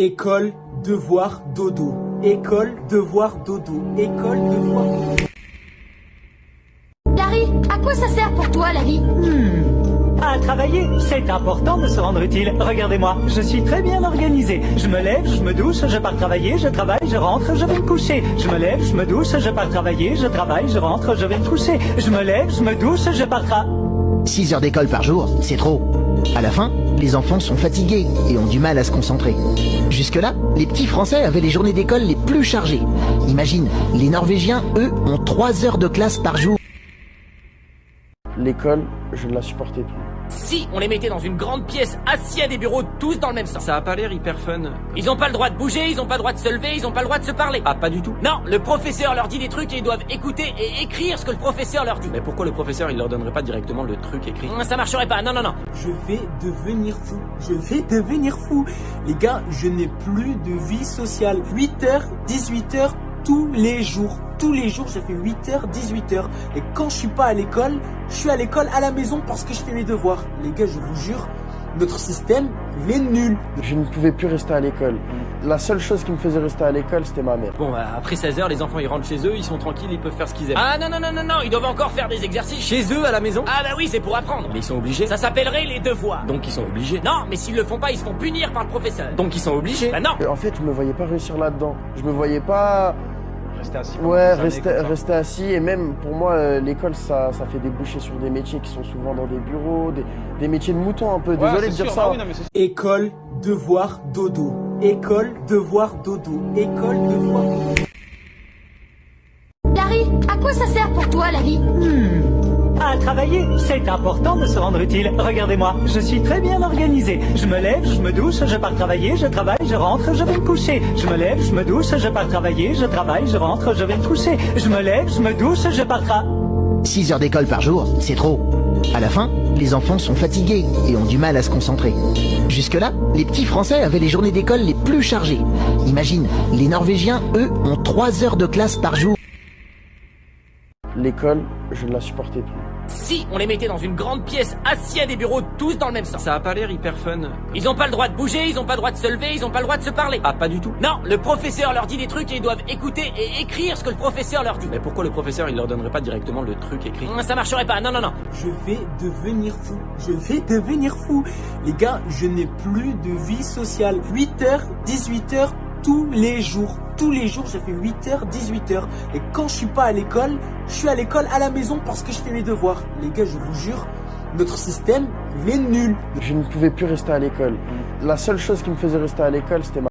École, devoir, dodo. École, devoir, dodo. École, devoir, dodo. Larry, à quoi ça sert pour toi la vie? À travailler, c'est important de se rendre utile. Regardez-moi, je suis très bien organisé. Je me lève, je me douche, je pars travailler, je travaille, je rentre, je vais me coucher. Je me lève, je me douche, je pars travailler, je travaille, je rentre, je vais me coucher. Je me lève, je me douche, je pars 6 heures d'école par jour, c'est trop. À la fin, les enfants sont fatigués et ont du mal à se concentrer. Jusque-là, les petits Français avaient les journées d'école les plus chargées. Imagine, les Norvégiens, eux, ont 3 heures de classe par jour. L'école, je ne la supportais plus. Si on les mettait dans une grande pièce, assis à des bureaux, tous dans le même sens. Ça a pas l'air hyper fun. Ils ont pas le droit de bouger, ils ont pas le droit de se lever, ils ont pas le droit de se parler. Ah, pas du tout. Non, le professeur leur dit des trucs et ils doivent écouter et écrire ce que le professeur leur dit. Mais pourquoi le professeur il leur donnerait pas directement le truc écrit? Ça marcherait pas, non. Je vais devenir fou. Je vais devenir fou. Les gars, je n'ai plus de vie sociale. 8h, 18h, tous les jours. Tous les jours, je fais 8h, 18h. Et quand je suis pas à l'école, je suis à l'école à la maison parce que je fais mes devoirs. Les gars, je vous jure, notre système, il est nul. Je ne pouvais plus rester à l'école. La seule chose qui me faisait rester à l'école, c'était ma mère. Bon, après 16h, les enfants ils rentrent chez eux, ils sont tranquilles, ils peuvent faire ce qu'ils aiment. Ah non, ils doivent encore faire des exercices. Chez eux, à la maison? Ah bah oui, c'est pour apprendre. Mais ils sont obligés. Ça s'appellerait les devoirs. Donc ils sont obligés. Non, mais s'ils le font pas, ils se font punir par le professeur. Donc ils sont obligés. Bah non. En fait, je me voyais pas réussir là-dedans. Je me voyais pas... Rester assis. Ouais, rester assis. Et même, pour moi, l'école, ça fait déboucher sur des métiers qui sont souvent dans des bureaux, des métiers de mouton un peu. Désolé de dire ça. Ah oui, non, mais École, devoir, dodo. École, devoir, dodo. École, devoir, dodo. Larry, à quoi ça sert pour toi la vie? À travailler, c'est important de se rendre utile. Regardez-moi, je suis très bien organisé. Je me lève, je me douche, je pars travailler, je travaille, je rentre, je vais me coucher. Je me lève, je me douche, je pars travailler, je travaille, je rentre, je vais me coucher. Je me lève, je me douche, je pars 6 heures d'école par jour, c'est trop. À la fin, les enfants sont fatigués et ont du mal à se concentrer. Jusque-là, les petits Français avaient les journées d'école les plus chargées. Imagine, les Norvégiens, eux, ont 3 heures de classe par jour. L'école, je ne la supportais plus. Si on les mettait dans une grande pièce, assis à des bureaux, tous dans le même sens. Ça a pas l'air hyper fun. Ils ont pas le droit de bouger, ils ont pas le droit de se lever, ils ont pas le droit de se parler. Ah, pas du tout. Non, le professeur leur dit des trucs et ils doivent écouter et écrire ce que le professeur leur dit. Mais pourquoi le professeur il leur donnerait pas directement le truc écrit? Ça marcherait pas, non. Je vais devenir fou. Je vais devenir fou. Les gars, je n'ai plus de vie sociale. 8h, 18h, tous les jours. Tous les jours, je fais 8h, 18h. Et quand je suis pas à l'école, je suis à l'école à la maison parce que je fais mes devoirs. Les gars, je vous jure, notre système, il est nul. Je ne pouvais plus rester à l'école. La seule chose qui me faisait rester à l'école, c'était ma